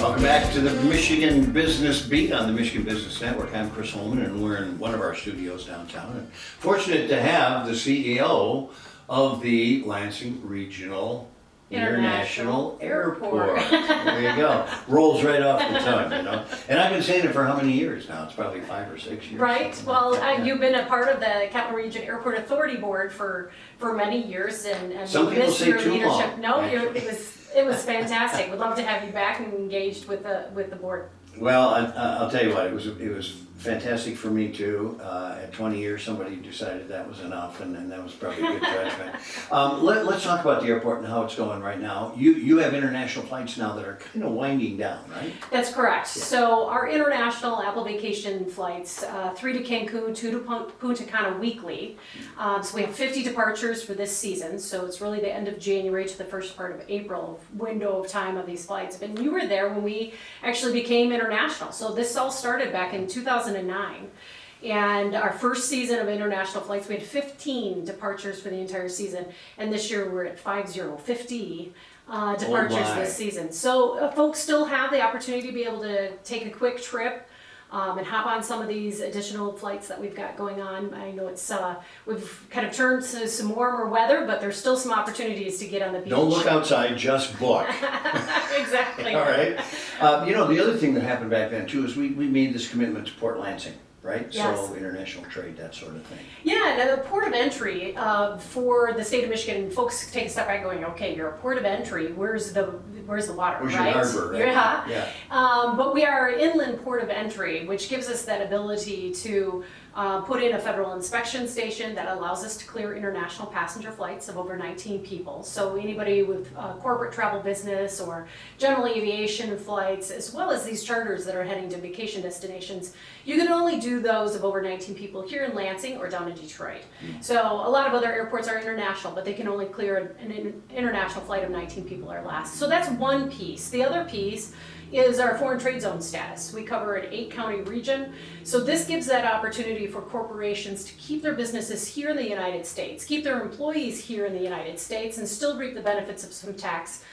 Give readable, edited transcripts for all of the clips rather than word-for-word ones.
Welcome back to the Michigan Business Beat on the Michigan Business Network. I'm Chris Holman, and we're in one of our studios downtown. And fortunate to have the CEO of the Lansing Regional International Airport. There you go. Rolls right off the tongue, you know. And I've been saying it for how many years now? It's probably 5 or 6 years. Right. Well, Yeah. you've been a part of the Capital Region Airport Authority Board for many years, and Some we people missed say your too leadership. long, No, actually. it was fantastic. We'd love to have you back and engaged with the board. Well, I'll tell you what, it was fantastic for me too. At 20 years, somebody decided that was enough, and that was probably good judgment. Let's talk about the airport and how it's going right now. You have international flights now that are kind of winding down, right? That's correct. So our international Apple vacation flights, 3 to Cancun, 2 to Punta Cana weekly. So we have 50 departures for this season. So it's really the end of January to the first part of April window of time of these flights. And you were there when we actually became international. So this all started back in 2009. And our first season of international flights, we had 15 departures for the entire season. And this year we're at 50 departures this season. So folks still have the opportunity to be able to take a quick trip and hop on some of these additional flights that we've got going on. I know it's we've kind of turned to some warmer weather, but there's still some opportunities to get on the beach. Don't look outside, just book. Exactly. All right. You know, the other thing that happened back then too is we made this commitment to Port Lansing, right? Yes. So international trade, that sort of thing. Yeah, and the port of entry for the state of Michigan, folks take a step back going, okay, you're a port of entry, where's the water, Where's right? your harbor, right? Yeah. Yeah. But we are an inland port of entry, which gives us that ability to put in a federal inspection station that allows us to clear international passenger flights of over 19 people. So anybody with corporate travel business or general aviation flights, as well as these charters that are heading to vacation destinations, you can only do those of over 19 people here in Lansing or down in Detroit. So a lot of other airports are international, but they can only clear an international flight of 19 people or less. So that's one piece. The other piece is our foreign trade zone status. We cover an 8-county region. So this gives that opportunity for corporations to keep their businesses here in the United States, keep their employees here in the United States, and still reap the benefits of some tax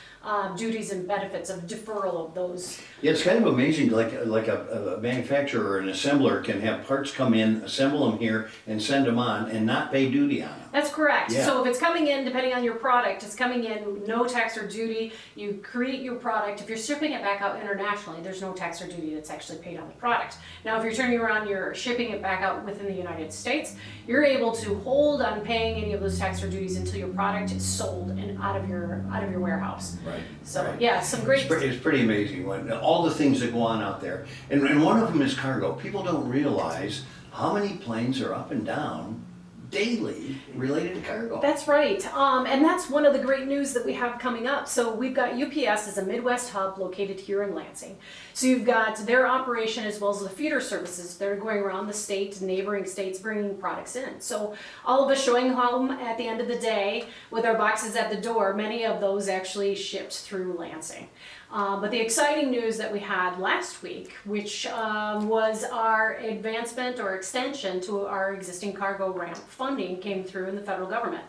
duties and benefits of deferral of those. Yeah, it's kind of amazing, like a manufacturer or an assembler can have parts come in, assemble them here, and send them on, and not pay duty on them. That's correct. Yeah. So if it's coming in, depending on your product, it's coming in no tax or duty. You create your product. If you're shipping it back out internationally, there's no tax or duty that's actually paid on the product. Now, if you're turning around, you're shipping it back out within the United States, you're able to hold on paying any of those tax or duties until your product is sold and out of your warehouse. Right. So right. yeah, some great. It's pretty amazing when all the things that go on out there, and one of them is cargo. People don't realize how many planes are up and down daily related to cargo. That's right, and that's one of the great news that we have coming up. So we've got UPS as a Midwest hub located here in Lansing. So you've got their operation as well as the feeder services that are going around the state, neighboring states, bringing products in. So all of us showing home at the end of the day with our boxes at the door, many of those actually shipped through Lansing. But the exciting news that we had last week, which was our advancement or extension to our existing cargo ramp funding, came through in the federal government.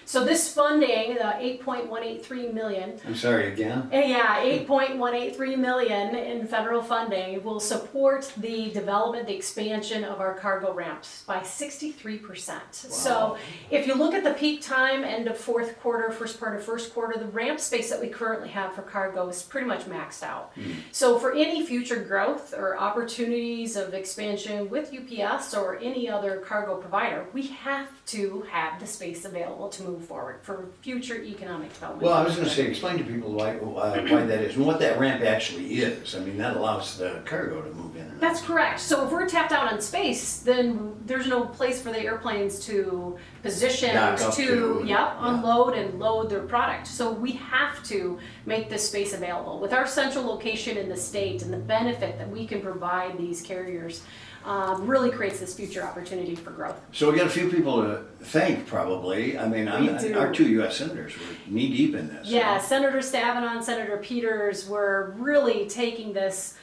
So this funding, the $8.183 million. I'm sorry, again? Yeah, $8.183 million in federal funding will support the development, the expansion of our cargo ramps by 63%. Wow. So if you look at the peak time, end of fourth quarter, first part of first quarter, the ramp space that we currently have for cargo is pretty much maxed out. So for any future growth or opportunities of expansion with UPS or any other cargo provider, we have to have the space available to move forward for future economic development. Well, I was going to say, explain to people why that is and what that ramp actually is. I mean, that allows the cargo to move in and out. That's correct. So if we're tapped out on space, then there's no place for the airplanes to position unload and load their product. So we have to make this space available. With our central location in the state and the benefit that we can provide these carriers, really creates this future opportunity for growth. So we got a few people to thank, probably. I mean, our 2 U.S. senators were knee deep in this. Yeah, right? Senator Stabenow and Senator Peters were really taking this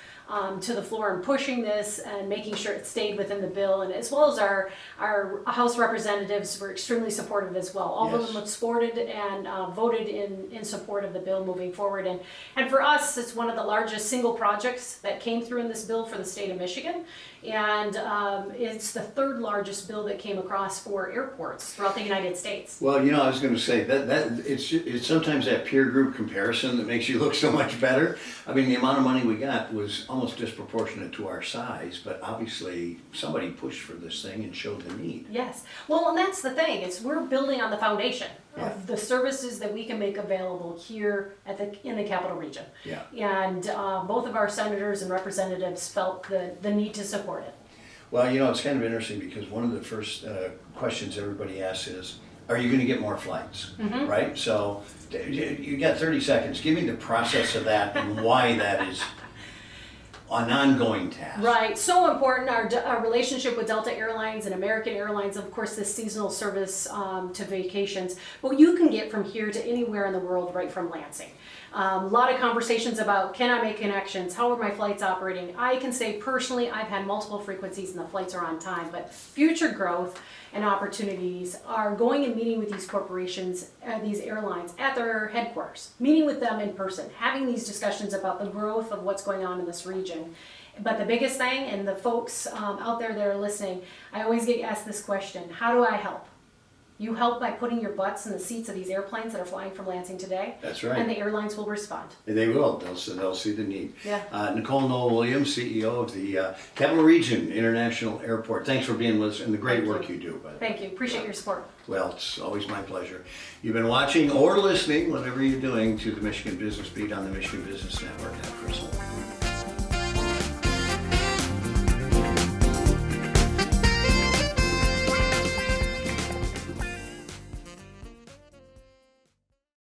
to the floor and pushing this and making sure it stayed within the bill, and as well as our House representatives were extremely supportive as well. All of them have supported and voted in support of the bill moving forward, and for us, it's one of the largest single projects that came through in this bill for the state of Michigan, and it's the third largest bill that came across for airports throughout the United States. Well, you know, I was going to say that it's sometimes that peer group comparison that makes you look so much better. I mean, the amount of money we got was almost disproportionate to our size, but obviously somebody pushed for this thing and showed the need. Yes. Well, and that's the thing. We're building on the foundation Yeah. of the services that we can make available here in the capital region. Yeah. And both of our senators and representatives felt the need to support it. Well, you know, it's kind of interesting because one of the first questions everybody asks is, are you going to get more flights? Right? So you got 30 seconds. Give me the process of that and why that is an ongoing task. Right, so important, our relationship with Delta Airlines and American Airlines, of course, this seasonal service to vacations. But you can get from here to anywhere in the world right from Lansing. A lot of conversations about, can I make connections? How are my flights operating? I can say personally, I've had multiple frequencies and the flights are on time, but future growth and opportunities are going and meeting with these corporations, these airlines at their headquarters, meeting with them in person, having these discussions about the growth of what's going on in this region. But the biggest thing, and the folks out there that are listening, I always get asked this question: how do I help? You help by putting your butts in the seats of these airplanes that are flying from Lansing today. That's right. And the airlines will respond. They will. They'll see the need. Yeah. Nicole Noll-Williams, CEO of the Capital Region International Airport. Thanks for being with us and the great work you do. By the way. Thank you. Appreciate your support. Well, it's always my pleasure. You've been watching or listening, whatever you're doing, to the Michigan Business Beat on the Michigan Business Network. I'm Chris Holman.